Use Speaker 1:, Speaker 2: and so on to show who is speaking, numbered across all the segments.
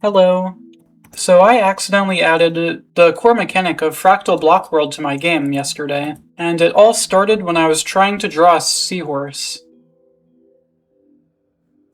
Speaker 1: Hello. So I accidentally added the core mechanic of Fractal Block World to my game yesterday, and it all started when I was trying to draw a seahorse.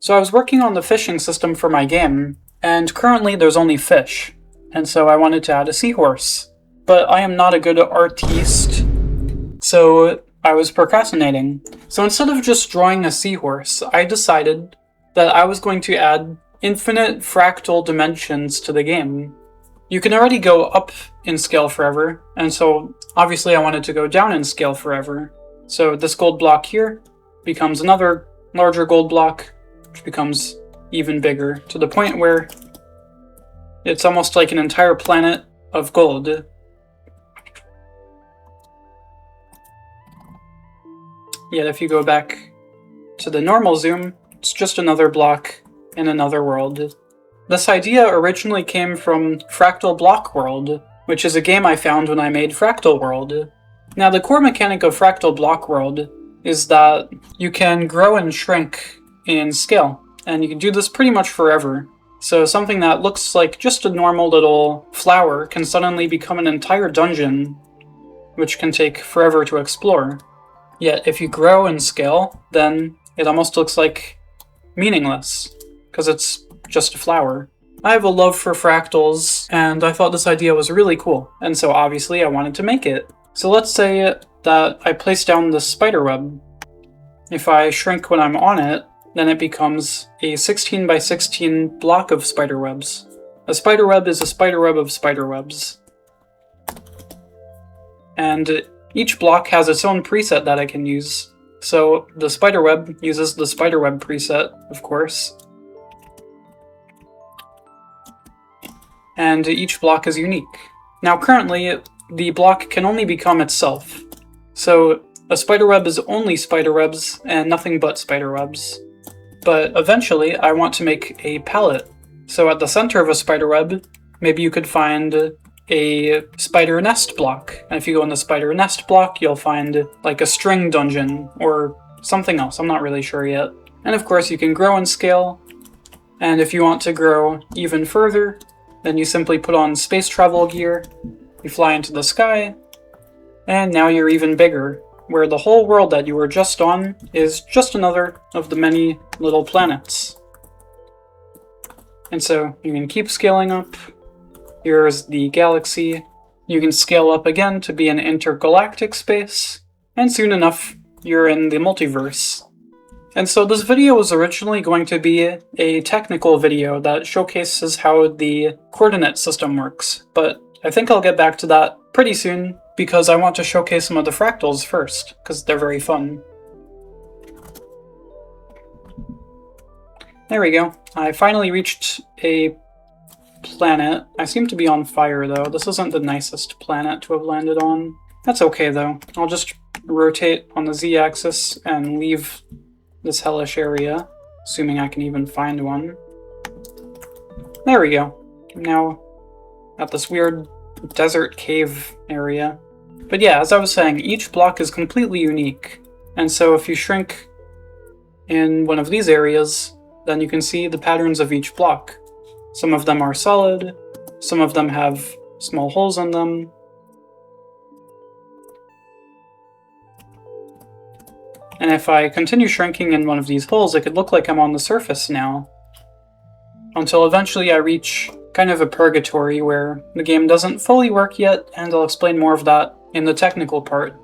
Speaker 1: So I was working on the fishing system for my game, and currently there's only fish, and so I wanted to add a seahorse. But I am not a good artiste, so I was procrastinating. So instead of just drawing a seahorse, I decided that I was going to add infinite fractal dimensions to the game. You can already go up in scale forever, and so obviously I wanted to go down in scale forever. So this gold block here becomes another larger gold block, which becomes even bigger, to the point where it's almost like an entire planet of gold. Yet if you go back to the normal zoom, it's just another block in another world. This idea originally came from Fractal Block World, which is a game I found when I made Fractal World. Now the core mechanic of Fractal Block World is that you can grow and shrink in scale, and you can do this pretty much forever. So something that looks like just a normal little flower can suddenly become an entire dungeon, which can take forever to explore. Yet if you grow in scale, then it almost looks like meaningless, because it's just a flower. I have a love for fractals, and I thought this idea was really cool, and so obviously I wanted to make it. So let's say that I place down this spider web. If I shrink when I'm on it, then it becomes a 16 by 16 block of spider webs. A spider web is a spider web of spider webs. And each block has its own preset that I can use. So the spider web uses the spider web preset, of course. And each block is unique. Now currently, the block can only become itself. So a spider web is only spider webs and nothing but spider webs. But eventually, I want to make a palette. So at the center of a spider web, maybe you could find a spider nest block. And if you go in the spider nest block, you'll find like a string dungeon or something else. I'm not really sure yet. And of course, you can grow in scale. And if you want to grow even further, then you simply put on space travel gear, you fly into the sky, and now you're even bigger, where the whole world that you were just on is just another of the many little planets. And so you can keep scaling up. Here's the galaxy. You can scale up again to be an intergalactic space, and soon enough, you're in the multiverse. And so this video was originally going to be a technical video that showcases how the coordinate system works, but I think I'll get back to that pretty soon because I want to showcase some of the fractals first, because they're very fun. There we go. I finally reached a planet. I seem to be on fire though. This isn't the nicest planet to have landed on. That's okay though. I'll just rotate on the Z-axis and leave this hellish area, assuming I can even find one. There we go. I'm now at this weird desert cave area. But yeah, as I was saying, each block is completely unique. And so if you shrink in one of these areas, then you can see the patterns of each block. Some of them are solid, some of them have small holes in them. And if I continue shrinking in one of these holes, it could look like I'm on the surface now. Until eventually I reach kind of a purgatory where the game doesn't fully work yet, and I'll explain more of that in the technical part.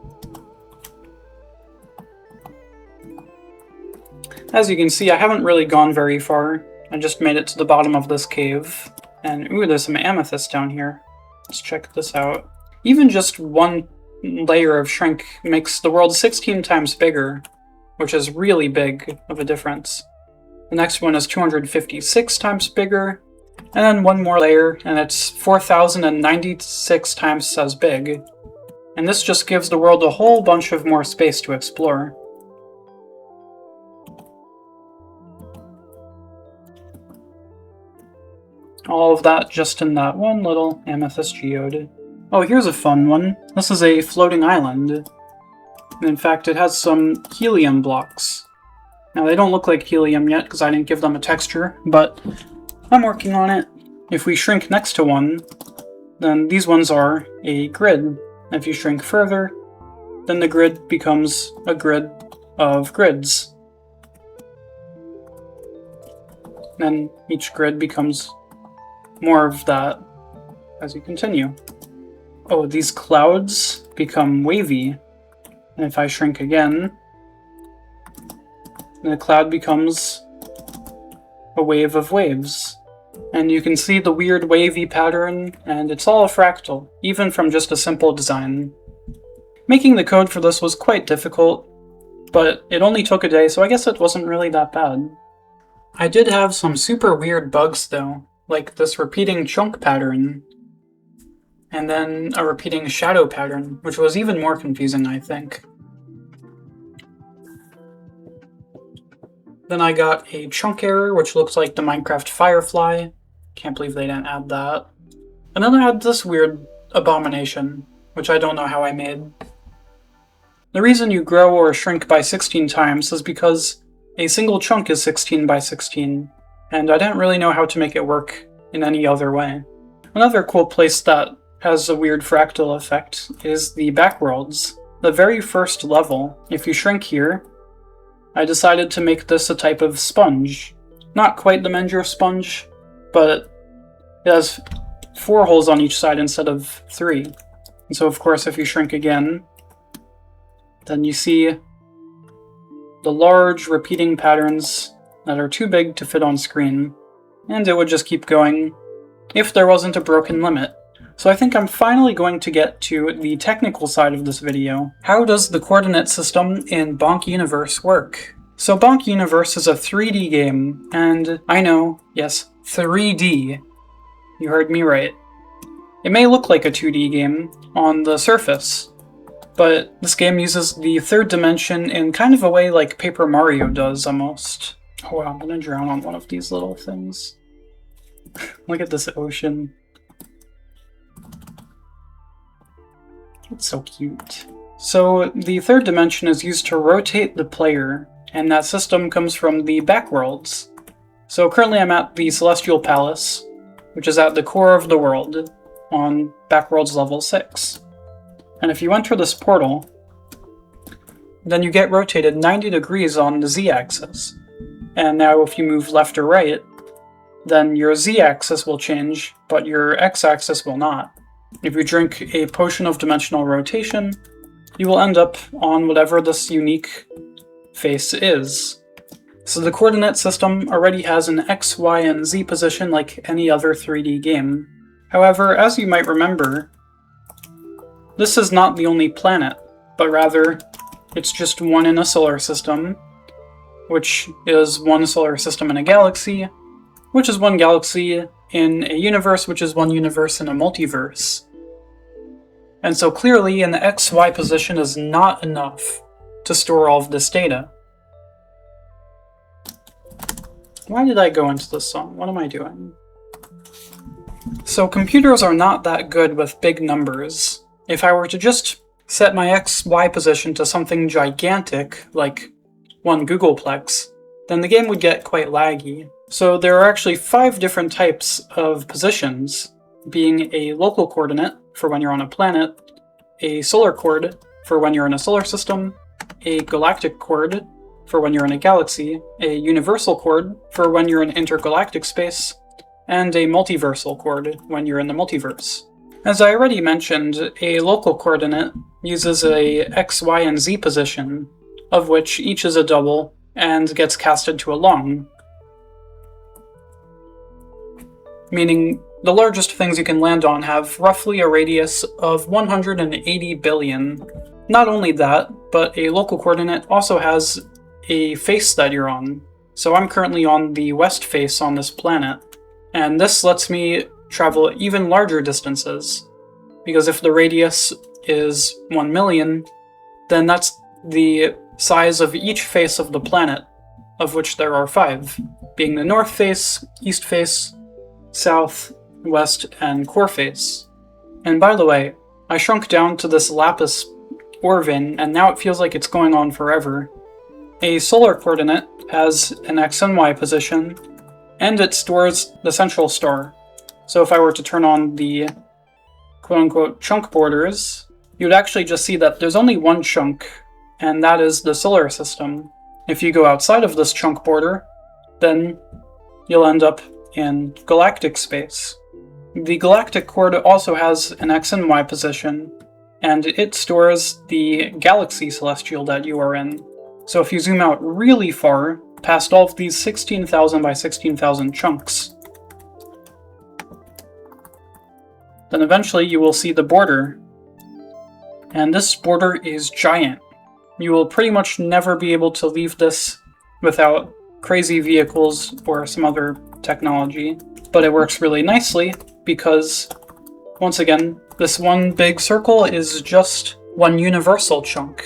Speaker 1: As you can see, I haven't really gone very far. I just made it to the bottom of this cave. And ooh, there's some amethyst down here. Let's check this out. Even just one layer of shrink makes the world 16 times bigger, which is really big of a difference. The next one is 256 times bigger, and then one more layer, and it's 4,096 times as big. And this just gives the world a whole bunch of more space to explore. All of that just in that one little amethyst geode. Oh, here's a fun one. This is a floating island. In fact, it has some helium blocks. Now, they don't look like helium yet because I didn't give them a texture, but I'm working on it. if we shrink next to one, then these ones are a grid. If you shrink further, then the grid becomes a grid of grids. Then each grid becomes more of that as you continue. Oh, these clouds become wavy. And if I shrink again, the cloud becomes a wave of waves. And you can see the weird wavy pattern, and it's all a fractal, even from just a simple design. Making the code for this was quite difficult, but it only took a day, so I guess it wasn't really that bad. I did have some super weird bugs though, like this repeating chunk pattern, and then a repeating shadow pattern, which was even more confusing, I think. Then I got a chunk error, which looks like the Minecraft Firefly. Can't believe they didn't add that. And then I had this weird abomination, which I don't know how I made. The reason you grow or shrink by 16 times is because a single chunk is 16 by 16, and I didn't really know how to make it work in any other way. Another cool place that has a weird fractal effect is the backworlds. The very first level, if you shrink here, I decided to make this a type of sponge. Not quite the Menger sponge, but it has 4 holes on each side instead of 3. And so of course if you shrink again, then you see the large repeating patterns that are too big to fit on screen, and it would just keep going if there wasn't a broken limit. So I think I'm finally going to get to the technical side of this video. How does the coordinate system in Bonk Universe work? So Bonk Universe is a 3D game, and I know, yes, 3D. You heard me right. It may look like a 2D game on the surface, but this game uses the third dimension in kind of a way like Paper Mario does, almost. Oh wow, I'm gonna drown on one of these little things. Look at this ocean. It's so cute. So the third dimension is used to rotate the player, and that system comes from the backworlds. So currently I'm at the Celestial Palace, which is at the core of the world, on backworlds level 6. And if you enter this portal, then you get rotated 90 degrees on the z-axis. And now if you move left or right, then your z-axis will change, but your x-axis will not. If you drink a potion of dimensional rotation, you will end up on whatever this unique face is. So the coordinate system already has an x, y, and z position like any other 3D game. However, as you might remember, this is not the only planet, but rather it's just one in a solar system, which is one solar system in a galaxy, which is one galaxy in a universe, which is one universe in a multiverse. And so clearly an XY position is not enough to store all of this data. Why did I go into this song? What am I doing? So computers are not that good with big numbers. If I were to just set my XY position to something gigantic, like 1 Googleplex, then the game would get quite laggy. So there are actually 5 different types of positions, being a local coordinate for when you're on a planet, a solar chord for when you're in a solar system, a galactic chord for when you're in a galaxy, a universal chord for when you're in intergalactic space, and a multiversal chord when you're in the multiverse. As I already mentioned, a local coordinate uses a x, y, and z position, of which each is a double and gets casted to a long. Meaning the largest things you can land on have roughly a radius of 180 billion. Not only that, but a local coordinate also has a face that you're on. So I'm currently on the west face on this planet, and this lets me travel even larger distances, because if the radius is 1 million, then that's the size of each face of the planet, of which there are 5, being the north face, east face, south, west, and core face. And by the way, I shrunk down to this lapis ore vein, and now it feels like it's going on forever. A solar coordinate has an x and y position, and it stores the central star. So if I were to turn on the quote-unquote chunk borders, you would actually just see that there's only one chunk, and that is the solar system. If you go outside of this chunk border, then you'll end up in galactic space. The galactic chord also has an X and Y position, and it stores the galaxy celestial that you are in. So if you zoom out really far, past all of these 16,000 by 16,000 chunks, then eventually you will see the border. And this border is giant. You will pretty much never be able to leave this without crazy vehicles or some other technology. But it works really nicely because, once again, this one big circle is just one universal chunk,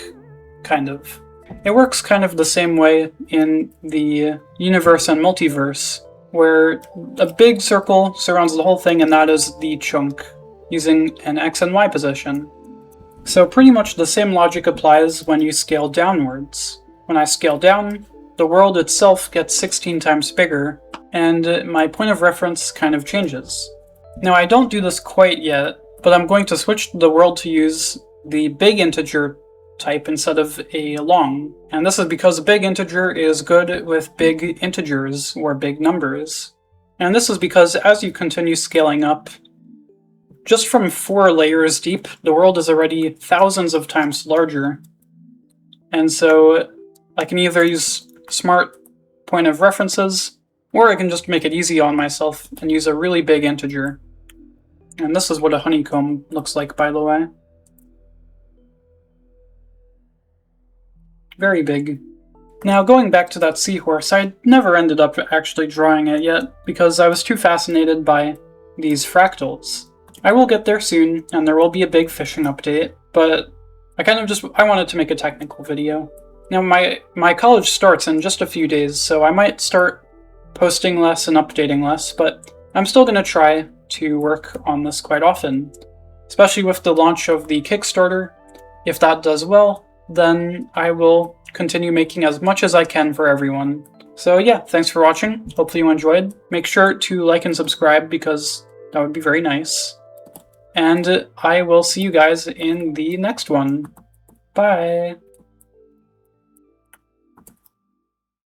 Speaker 1: kind of. It works kind of the same way in the universe and multiverse, where a big circle surrounds the whole thing, and that is the chunk, using an X and Y position. So pretty much the same logic applies when you scale downwards. When I scale down, the world itself gets 16 times bigger, and my point of reference kind of changes. Now I don't do this quite yet, but I'm going to switch the world to use the big integer type instead of a long. And this is because a big integer is good with big integers, or big numbers. And this is because as you continue scaling up, just from 4 layers deep, the world is already thousands of times larger. And so I can either use smart point of references, or I can just make it easy on myself and use a really big integer. And this is what a honeycomb looks like, by the way. Very big. Now, going back to that seahorse, I never ended up actually drawing it yet, because I was too fascinated by these fractals. I will get there soon, and there will be a big fishing update, but I wanted to make a technical video. Now, my college starts in just a few days, so I might start posting less and updating less, but I'm still going to try to work on this quite often, especially with the launch of the Kickstarter. If that does well, then I will continue making as much as I can for everyone. So yeah, thanks for watching. Hopefully you enjoyed. Make sure to like and subscribe because that would be very nice. And I will see you guys in the next one. Bye!